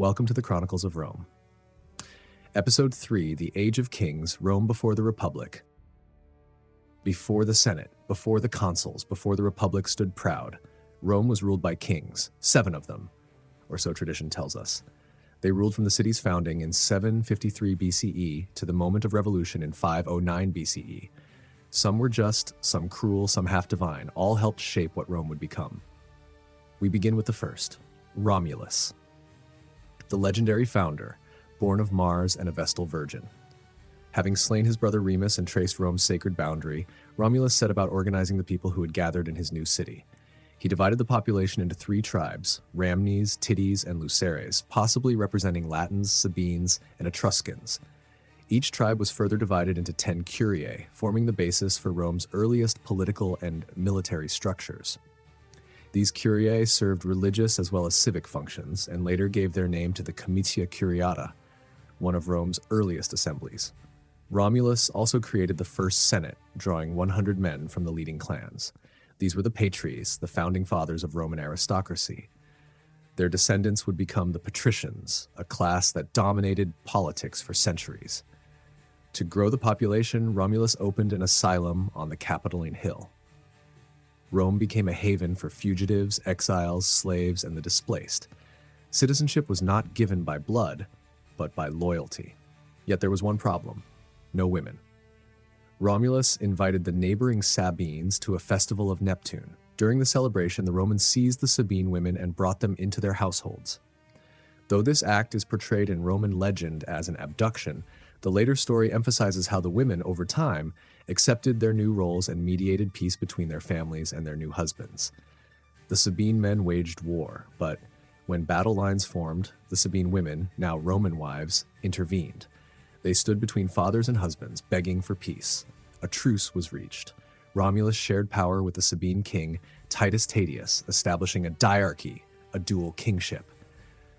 Welcome to the Chronicles of Rome. Episode 3, The Age of Kings, Rome before the Republic. Before the Senate, before the consuls, before the Republic stood proud, Rome was ruled by kings, 7 of them, or so tradition tells us. They ruled from the city's founding in 753 BCE to the moment of revolution in 509 BCE. Some were just, some cruel, some half divine, all helped shape what Rome would become. We begin with the first, Romulus. The legendary founder, born of Mars and a Vestal virgin. Having slain his brother Remus and traced Rome's sacred boundary, Romulus set about organizing the people who had gathered in his new city. He divided the population into 3 tribes, Ramnes, Tities, and Luceres, possibly representing Latins, Sabines, and Etruscans. Each tribe was further divided into 10 curiae, forming the basis for Rome's earliest political and military structures. These curiae served religious as well as civic functions, and later gave their name to the Comitia Curiata, one of Rome's earliest assemblies. Romulus also created the first Senate, drawing 100 men from the leading clans. These were the patres, the founding fathers of Roman aristocracy. Their descendants would become the patricians, a class that dominated politics for centuries. To grow the population, Romulus opened an asylum on the Capitoline Hill. Rome became a haven for fugitives, exiles, slaves, and the displaced. Citizenship was not given by blood, but by loyalty. Yet there was one problem: no women. Romulus invited the neighboring Sabines to a festival of Neptune. During the celebration, the Romans seized the Sabine women and brought them into their households. Though this act is portrayed in Roman legend as an abduction, the later story emphasizes how the women, over time, accepted their new roles and mediated peace between their families and their new husbands. The Sabine men waged war, but when battle lines formed, the Sabine women, now Roman wives, intervened. They stood between fathers and husbands, begging for peace. A truce was reached. Romulus shared power with the Sabine king, Titus Tatius, establishing a diarchy, a dual kingship.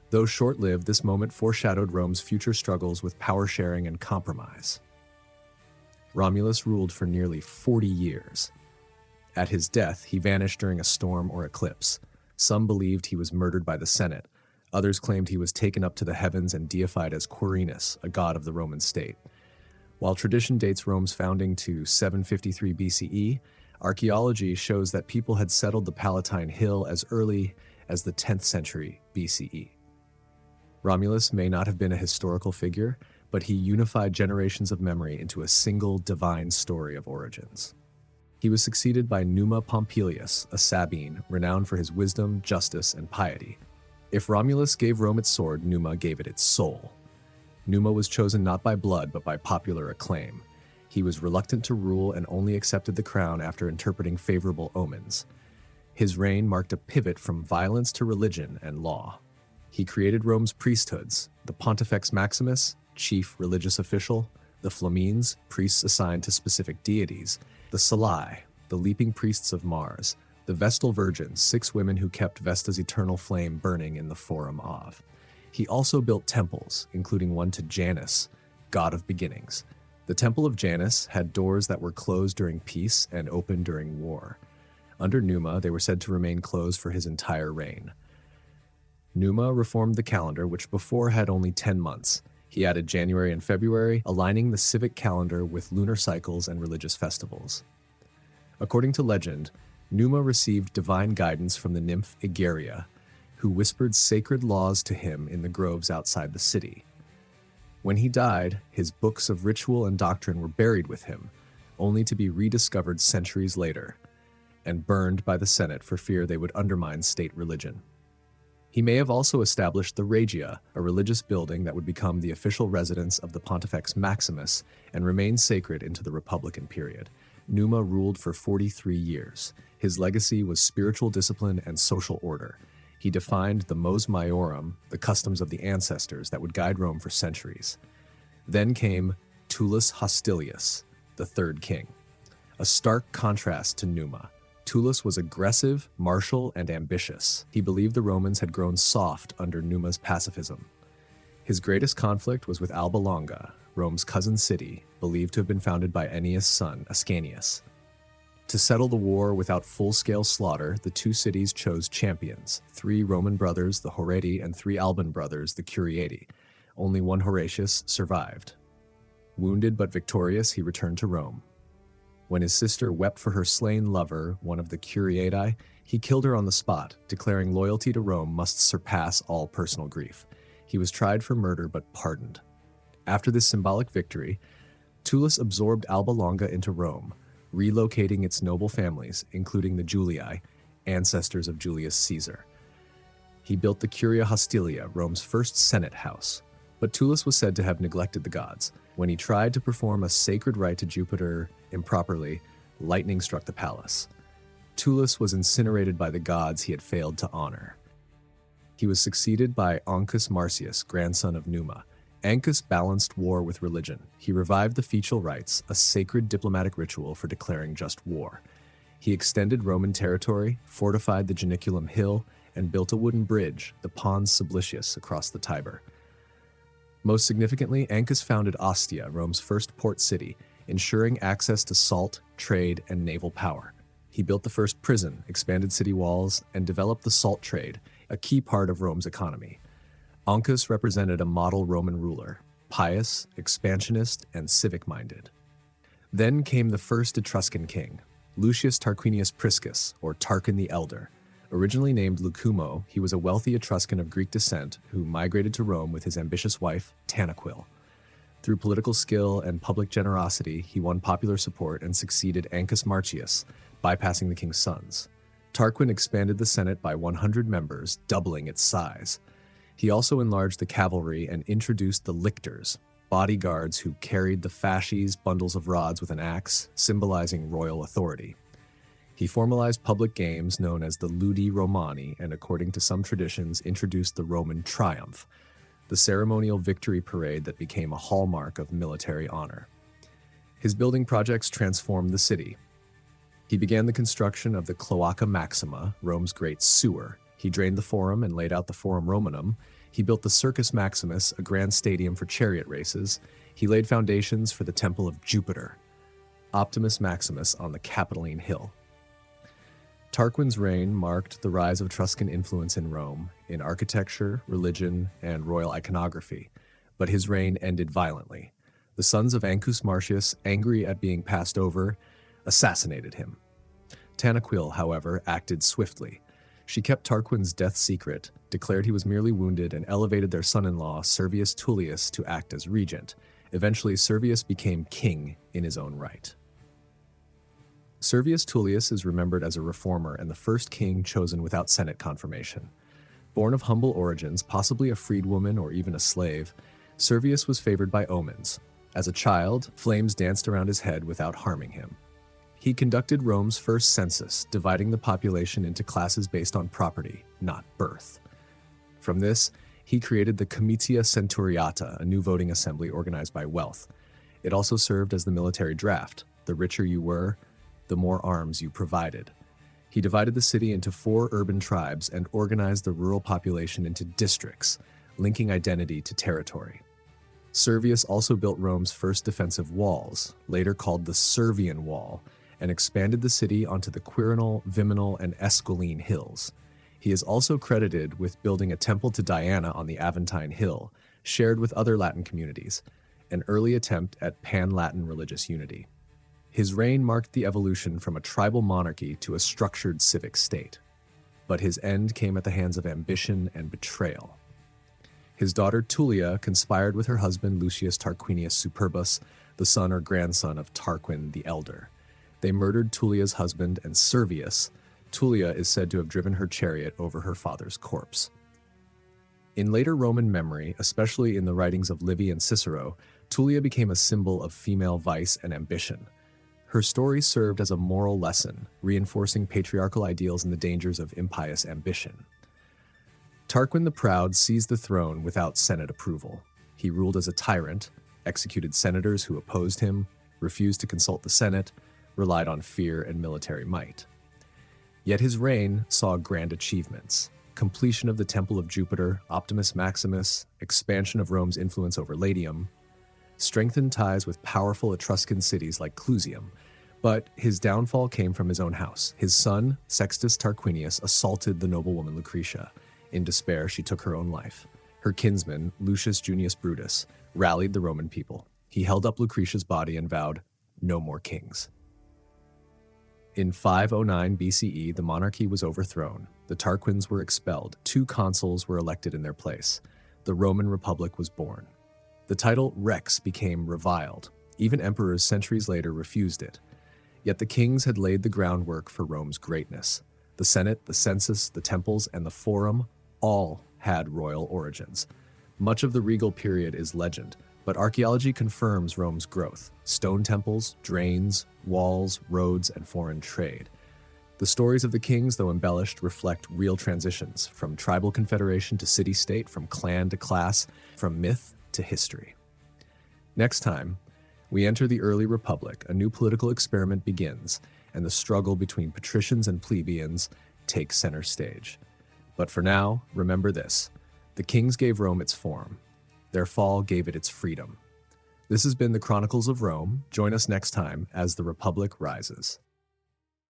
Though short-lived, this moment foreshadowed Rome's future struggles with power sharing and compromise. Romulus ruled for nearly 40 years. At his death, he vanished during a storm or eclipse. Some believed he was murdered by the Senate. Others claimed he was taken up to the heavens and deified as Quirinus, a god of the Roman state. While tradition dates Rome's founding to 753 BCE, archaeology shows that people had settled the Palatine Hill as early as the 10th century BCE. Romulus may not have been a historical figure, but he unified generations of memory into a single divine story of origins. He was succeeded by Numa Pompilius, a Sabine, renowned for his wisdom, justice, and piety. If Romulus gave Rome its sword, Numa gave it its soul. Numa was chosen not by blood, but by popular acclaim. He was reluctant to rule and only accepted the crown after interpreting favorable omens. His reign marked a pivot from violence to religion and law. He created Rome's priesthoods, the Pontifex Maximus, chief religious official, the Flamines, priests assigned to specific deities, the Salii, the leaping priests of Mars, the Vestal virgins, 6 women who kept Vesta's eternal flame burning in the Forum of. He also built temples, including one to Janus, god of beginnings. The Temple of Janus had doors that were closed during peace and open during war. Under Numa, they were said to remain closed for his entire reign. Numa reformed the calendar, which before had only 10 months. He added January and February, aligning the civic calendar with lunar cycles and religious festivals. According to legend, Numa received divine guidance from the nymph Egeria, who whispered sacred laws to him in the groves outside the city. When he died, his books of ritual and doctrine were buried with him, only to be rediscovered centuries later, and burned by the Senate for fear they would undermine state religion. He may have also established the Regia, a religious building that would become the official residence of the Pontifex Maximus and remain sacred into the Republican period. Numa ruled for 43 years. His legacy was spiritual discipline and social order. He defined the mos maiorum, the customs of the ancestors that would guide Rome for centuries. Then came Tullus Hostilius, the third king. A stark contrast to Numa. Tullus was aggressive, martial, and ambitious. He believed the Romans had grown soft under Numa's pacifism. His greatest conflict was with Alba Longa, Rome's cousin city, believed to have been founded by Ennius' son, Ascanius. To settle the war without full-scale slaughter, the two cities chose champions, 3 Roman brothers, the Horati, and 3 Alban brothers, the Curiati. Only one Horatius survived. Wounded but victorious, he returned to Rome. When his sister wept for her slain lover, one of the Curiati, he killed her on the spot, declaring loyalty to Rome must surpass all personal grief. He was tried for murder but pardoned. After this symbolic victory, Tullus absorbed Alba Longa into Rome, relocating its noble families, including the Julii, ancestors of Julius Caesar. He built the Curia Hostilia, Rome's first senate house. But Tullus was said to have neglected the gods. When he tried to perform a sacred rite to Jupiter improperly, lightning struck the palace. Tullus was incinerated by the gods he had failed to honor. He was succeeded by Ancus Marcius, grandson of Numa. Ancus balanced war with religion. He revived the fetial rites, a sacred diplomatic ritual for declaring just war. He extended Roman territory, fortified the Janiculum Hill, and built a wooden bridge, the Pons Sublicius, across the Tiber. Most significantly, Ancus founded Ostia, Rome's first port city, ensuring access to salt, trade, and naval power. He built the first prison, expanded city walls, and developed the salt trade, a key part of Rome's economy. Ancus represented a model Roman ruler, pious, expansionist, and civic-minded. Then came the first Etruscan king, Lucius Tarquinius Priscus, or Tarquin the Elder. Originally named Lucumo, he was a wealthy Etruscan of Greek descent who migrated to Rome with his ambitious wife, Tanaquil. Through political skill and public generosity, he won popular support and succeeded Ancus Marcius, bypassing the king's sons. Tarquin expanded the Senate by 100 members, doubling its size. He also enlarged the cavalry and introduced the lictors, bodyguards who carried the fasces, bundles of rods with an axe, symbolizing royal authority. He formalized public games known as the Ludi Romani and, according to some traditions, introduced the Roman triumph, the ceremonial victory parade that became a hallmark of military honor. His building projects transformed the city. He began the construction of the Cloaca Maxima, Rome's great sewer. He drained the Forum and laid out the Forum Romanum. He built the Circus Maximus, a grand stadium for chariot races. He laid foundations for the Temple of Jupiter, Optimus Maximus, on the Capitoline Hill. Tarquin's reign marked the rise of Etruscan influence in Rome, in architecture, religion, and royal iconography, but his reign ended violently. The sons of Ancus Marcius, angry at being passed over, assassinated him. Tanaquil, however, acted swiftly. She kept Tarquin's death secret, declared he was merely wounded, and elevated their son-in-law, Servius Tullius, to act as regent. Eventually, Servius became king in his own right. Servius Tullius is remembered as a reformer and the first king chosen without Senate confirmation. Born of humble origins, possibly a freedwoman or even a slave, Servius was favored by omens. As a child, flames danced around his head without harming him. He conducted Rome's first census, dividing the population into classes based on property, not birth. From this, he created the Comitia Centuriata, a new voting assembly organized by wealth. It also served as the military draft. The richer you were, the more arms you provided. He divided the city into 4 urban tribes and organized the rural population into districts, linking identity to territory. Servius also built Rome's first defensive walls, later called the Servian Wall, and expanded the city onto the Quirinal, Viminal, and Esquiline hills. He is also credited with building a temple to Diana on the Aventine Hill, shared with other Latin communities, an early attempt at pan-Latin religious unity. His reign marked the evolution from a tribal monarchy to a structured civic state. But his end came at the hands of ambition and betrayal. His daughter Tullia conspired with her husband Lucius Tarquinius Superbus, the son or grandson of Tarquin the Elder. They murdered Tullia's husband, and Servius. Tullia is said to have driven her chariot over her father's corpse. In later Roman memory, especially in the writings of Livy and Cicero, Tullia became a symbol of female vice and ambition. Her story served as a moral lesson, reinforcing patriarchal ideals and the dangers of impious ambition. Tarquin the Proud seized the throne without Senate approval. He ruled as a tyrant, executed senators who opposed him, refused to consult the Senate, relied on fear and military might. Yet his reign saw grand achievements: completion of the Temple of Jupiter, Optimus Maximus, expansion of Rome's influence over Latium, strengthened ties with powerful Etruscan cities like Clusium, But his downfall came from his own house. His son, Sextus Tarquinius, assaulted the noblewoman Lucretia. In despair, she took her own life. Her kinsman, Lucius Junius Brutus, rallied the Roman people. He held up Lucretia's body and vowed, "No more kings." In 509 BCE, the monarchy was overthrown. The Tarquins were expelled. 2 consuls were elected in their place. The Roman Republic was born. The title Rex became reviled. Even emperors centuries later refused it. Yet the kings had laid the groundwork for Rome's greatness. The Senate, the census, the temples, and the Forum all had royal origins. Much of the regal period is legend, but archaeology confirms Rome's growth: stone temples, drains, walls, roads, and foreign trade. The stories of the kings, though embellished, reflect real transitions, from tribal confederation to city-state, from clan to class, from myth to history. Next time, we enter the early republic. A new political experiment begins, and the struggle between patricians and plebeians takes center stage. But for now, remember this: the kings gave Rome its form. Their fall gave it its freedom. This has been the Chronicles of Rome. Join us next time as the Republic rises.